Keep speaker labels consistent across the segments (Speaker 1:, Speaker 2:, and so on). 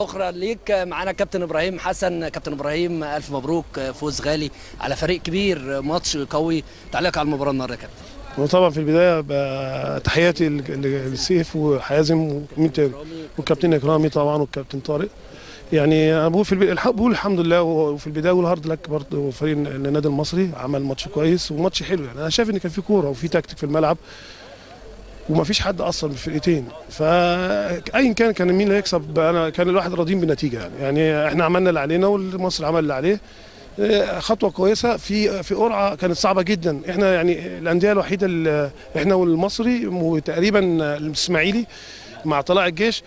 Speaker 1: أخرى ليك معانا كابتن إبراهيم حسن. كابتن إبراهيم ألف مبروك، فوز غالي على فريق كبير، ماتش قوي. تعليق على المباراة النهارده يا كابتن.
Speaker 2: وطبعا في البدايه تحياتي لسيف وحازم والكابتن اكرامي طبعا والكابتن طارق. يعني انا بقول الحمد لله. وفي البدايه اقول هارد لك برضه فريق النادي المصري عمل ماتش كويس وماتش حلو. يعني انا شايف ان كان في كوره وفي تكتيك في الملعب وما فيش حد اصلا من الفرقتين، فايا كان مين اللي هيكسب انا كان الواحد راضيين بالنتيجه. يعني احنا عملنا اللي علينا والمصري عمل اللي عليه. خطوه كويسه في قرعه كانت صعبه جدا. احنا يعني الانديه الوحيده اللي احنا والمصري وتقريبا الاسماعيلي مع طلائع الجيش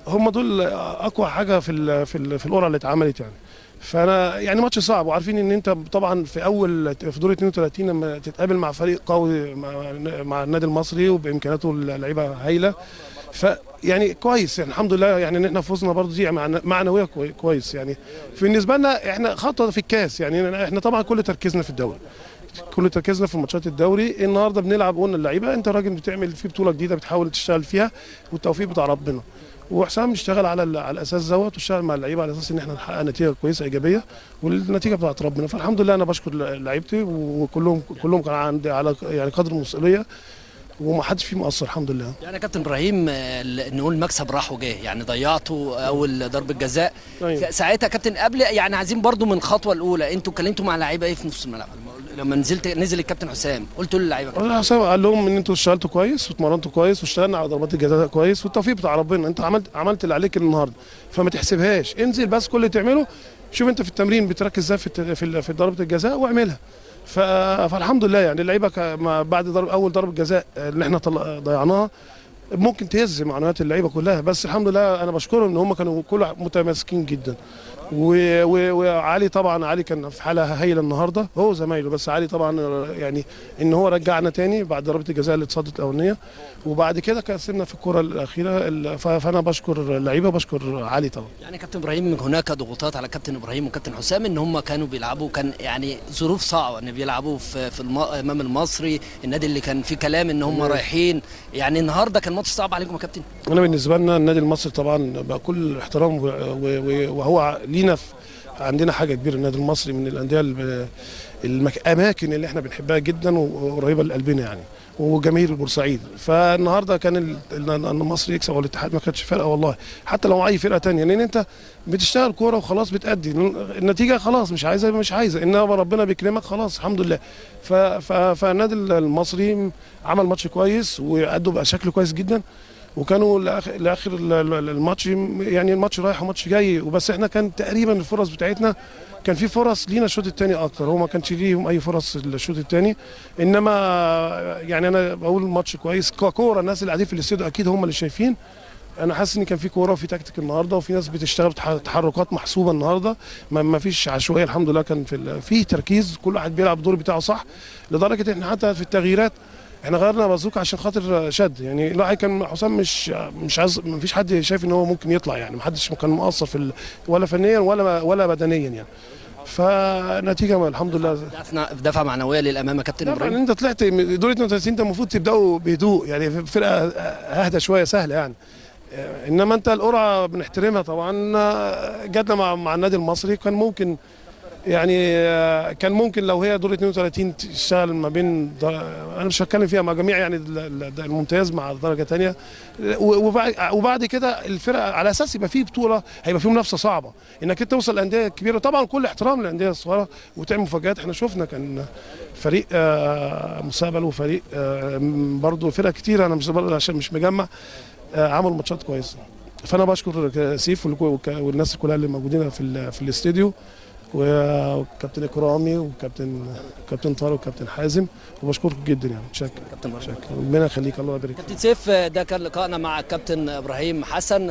Speaker 2: هم دول اقوى حاجه في القرعه اللي اتعملت. يعني فانا يعني ماتش صعب، وعارفين ان انت طبعا في دور 32 لما تتقابل مع فريق قوي مع النادي المصري وبامكاناته اللعيبه هايله، فيعني كويس. يعني الحمد لله يعني ان احنا فزنا برضه دي معنويه كويس. يعني بالنسبه لنا احنا خطوه في الكاس. يعني احنا طبعا كل تركيزنا في الدوري، كل تركيزنا في ماتشات الدوري. النهارده بنلعب قلنا اللعيبه انت راجل بتعمل في بطوله جديده بتحاول تشتغل فيها والتوفيق بتاع ربنا. وحسام اشتغل على الاساس دوت واشتغل مع اللعيبه على اساس ان احنا نحقق نتيجه كويسه ايجابيه والنتيجه بتاعت ربنا. فالحمد لله انا بشكر لعيبتي وكلهم كان عندي على يعني قدر المسؤوليه وما حدش فيه مقصر الحمد لله.
Speaker 1: يعني يا كابتن ابراهيم نقول مكسب راح وجاه، يعني ضيعته اول ضربه جزاء.
Speaker 2: أيوة.
Speaker 1: ساعتها كابتن قبل يعني عايزين برضو من الخطوه الاولى انتوا اتكلمتوا مع اللعيبه ايه في نص الملعب لما نزل الكابتن حسام قلتوا للعيبه؟
Speaker 2: حسام قال لهم ان انتوا اشتغلتوا كويس واتمرنتوا كويس واشتغلنا على ضربات الجزاء كويس والتوفيق بتاع ربنا. انت عملت اللي عليك النهارده فما تحسبهاش، انزل بس كل اللي تعمله شوف انت في التمرين بتركز ازاي في ضربه الجزاء واعملها. فالحمد لله يعني اللعيبه بعد اول ضربه جزاء اللي احنا ضيعناها ممكن تهز معنويات اللعيبه كلها، بس الحمد لله انا بشكرهم ان هم كانوا كل متماسكين جدا. وعلي طبعا علي كان في حاله هايله النهارده هو زمايله، بس علي طبعا يعني ان هو رجعنا تاني بعد ضربه الجزاء اللي اتصدت الاولانيه وبعد كده كسبنا في الكره الاخيره. فانا بشكر اللعيبه وبشكر علي طبعا. يعني
Speaker 1: كابتن ابراهيم هناك ضغوطات على كابتن ابراهيم وكابتن حسام ان هم كانوا بيلعبوا، كان يعني ظروف صعبه ان بيلعبوا امام المصري، النادي اللي كان فيه كلام ان هم رايحين. يعني النهارده كان ماتش صعب عليكم يا كابتن؟
Speaker 2: انا بالنسبه لنا النادي المصري طبعا بكل احترام وهو لينا عندنا حاجه كبيره. النادي المصري من الانديه الاماكن اللي احنا بنحبها جدا وقريبه لقلبنا يعني، وجماهير بورسعيد. فالنهارده كان المصري يكسب والاتحاد ما كانتش فرقه والله، حتى لو اي فرقه ثانيه، لان انت بتشتغل كوره وخلاص بتأدي النتيجه خلاص مش عايزه انما ربنا بيكرمك خلاص الحمد لله. فالنادي المصري عمل ماتش كويس وادوا بشكل كويس جدا وكانوا لاخر الماتش. يعني الماتش رايح وماتش جاي، وبس احنا كان تقريبا الفرص بتاعتنا كان في فرص لينا الشوط الثاني اكتر، هو ما كانش ليهم اي فرص الشوط الثاني. انما يعني انا بقول ماتش كويس ككوره. الناس اللي قاعدين في الاستوديو اكيد هم اللي شايفين. انا حاسس ان كان في كوره وفي تكتيك النهارده وفي ناس بتشتغل تحركات محسوبه النهارده، ما فيش عشوائيه الحمد لله. كان في تركيز، كل واحد بيلعب الدور بتاعه صح، لدرجه ان حتى في التغييرات احنا غيرنا بازوكا عشان خاطر شد. يعني الواحد كان حسام مش عايز، ما فيش حد شايف ان هو ممكن يطلع، يعني ما حدش كان مقصر ولا فنيا ولا بدنيا يعني. فنتيجه الحمد لله
Speaker 1: دفعه معنويه للامام يا كابتن ابراهيم.
Speaker 2: انت طلعت دور 32 انت المفروض تبداوا بهدوء، يعني فرقه اهدى شويه سهله يعني. انما انت القرعه بنحترمها طبعا. جاتنا مع النادي المصري كان ممكن كان ممكن لو هي دور 32 تشتغل ما بين انا مش هتكلم فيها مع جميع يعني الممتاز مع درجه ثانيه، وبعد كده الفرقه على اساس يبقى في بطوله هيبقى في منافسه صعبه انك توصل للانديه الكبيره. طبعا كل احترام للانديه الصغيره وتعمل مفاجات. احنا شفنا كان فريق مستقبل وفريق برضه فرق كتير انا عشان مش مجمع عملوا ماتشات كويسه. فانا بشكر سيف والناس كلها اللي موجودين في الاستديو وكابتن اكرامي وكابتن طارق وكابتن حازم، وبشكركم جدا يعني. شكرا
Speaker 1: كابتن
Speaker 2: ربنا يخليك الله يبارك.
Speaker 1: كابتن سيف، ده كان لقائنا مع الكابتن ابراهيم حسن.